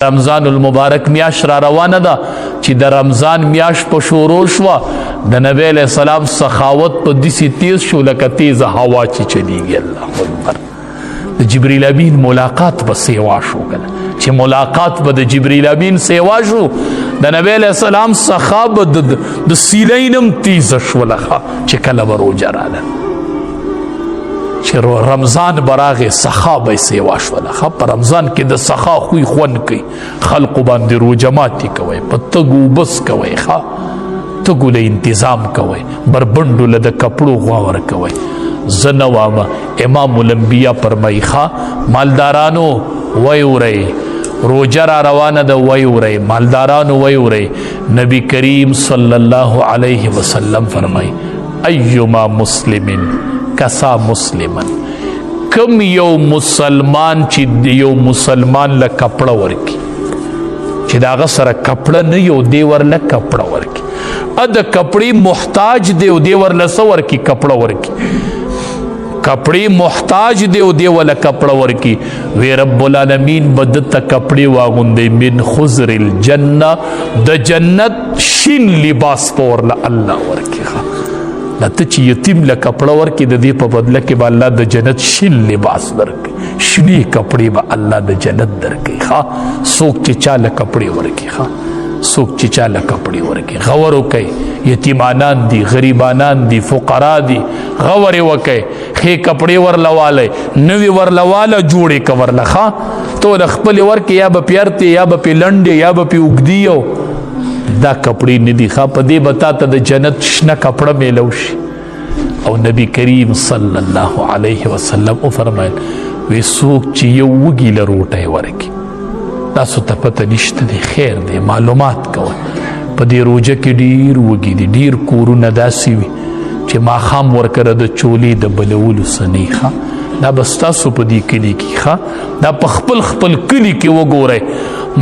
رمضان المبارک میاش را روانه ده چې د رمضان میاش په شروع شوه د نبی علیه السلام سخاوت په داسې تیز شو لکه تیزه هوا چې چلیږي. الله اکبر. د جبریل امین ملاقات به سیوا شو کنه چې ملاقات به د جبریل امین سیوا شو د نبی علیه السلام سخا به د سیلینم تیزه شوله چې کله به روژه راله چې رمضان براغه سخا به سیوا شوله. په رمضان کې د سخا خوی خوند کوي، خلقو باندې روژه ماتي کوئ، په تګو بس کوئ، تګو له انتظام کوئ، بربنډو له د کپړو غوا ورکوئ. زه نه وامه امام الانبیا فرمایي مالدارانو ویورئ، روژه را روانه ده ویورئ، مالدارانو ویورئ. نبی کریم صلی الله علیه وسلم فرمایي ایما مسلمن کسا مسلمن، کم یو مسلمان چې یو مسلمان له کپړه ورکي چې د هغه سره کپړه نه یو دی ورله کپړه ورکي، د کپړې محتاج دی او دی ورله څه ورکي کپړه ورکي، کپړې محتاج دی او دی ورله کپړه ورکي. وی رب العالمین به دته کپړې واغوندي من خضر الجنه، د جنت شین لباس په ورله الله ورکي. دا ته چې یتیم له کپړه ورکي د دې په بدله کې به الله د جنت شین لباس درکوي، شنې کپړې به الله د جنت درکوي. څوک چې چا له کپړې ورکي، څوک چې چا له کپړې ورکي، غور وکئ. یتیمانان دي، غریبانان دي، فقرا دي، غور یې وکئ، ښې کپړې ورله والی، نوې ورله واله جوړې که ورله تو د خپلې ورکې یا به پیرتې یا به پې لنډې یا به پې اوږدي دا کپړې نه دي. په دې به تا ته د جنت شنه کپړه میلو شي. او نبی کریم صلی الله علیه وسلم وفرمایل وی څوک چې یو وږي له روټۍ ورکي، تاسو ته پته نشته دی، خیر دی، معلومات کوئ. په دې روژه کې ډېر وږي دي، ډېر کورونه داسې وي چې ماښام ورکره د چولې د بلولو څه نه. دا به ستاسو په دې کلي کې دا په خپل خپل کلي کې وګورئ،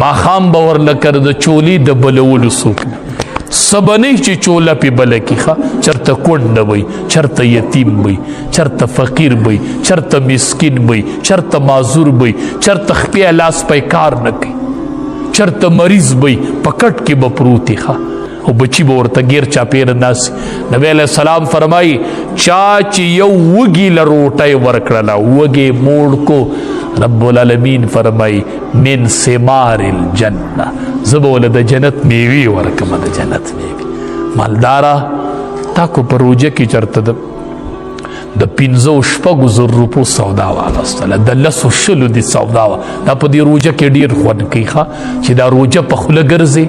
ماښام به ورله کره د چولې د بلولو څوک نه، څه به نه چې چوله پې بله کړي. چېرته کونډه وی، چېرته یتیم وی، چېرته فقیر وی، چېرته مسکین وی، چېرته معذور وی، چېرته خپې لاس پی کار نه کوي، چېرته مریض وی، په کټ کې به پروت وي او بچی به ورته ګیر چاپېره ناست. نبی علیه السلام فرمایي چا چې یو وږي له روټۍ ورکړله، وږې موړ کو، رب العالمین فرمایي من ثمار الجنه، زه به ولې د جنت میوې ورکمه، د جنت میوې. مالداره تا کو په روژه کې چېرته د 500-600 روپو سودا واغستله، د 10-20 دي سودا وه. دا په دې روژه کې ډېر خوند کوي چې دا روژه په خوله ګرځي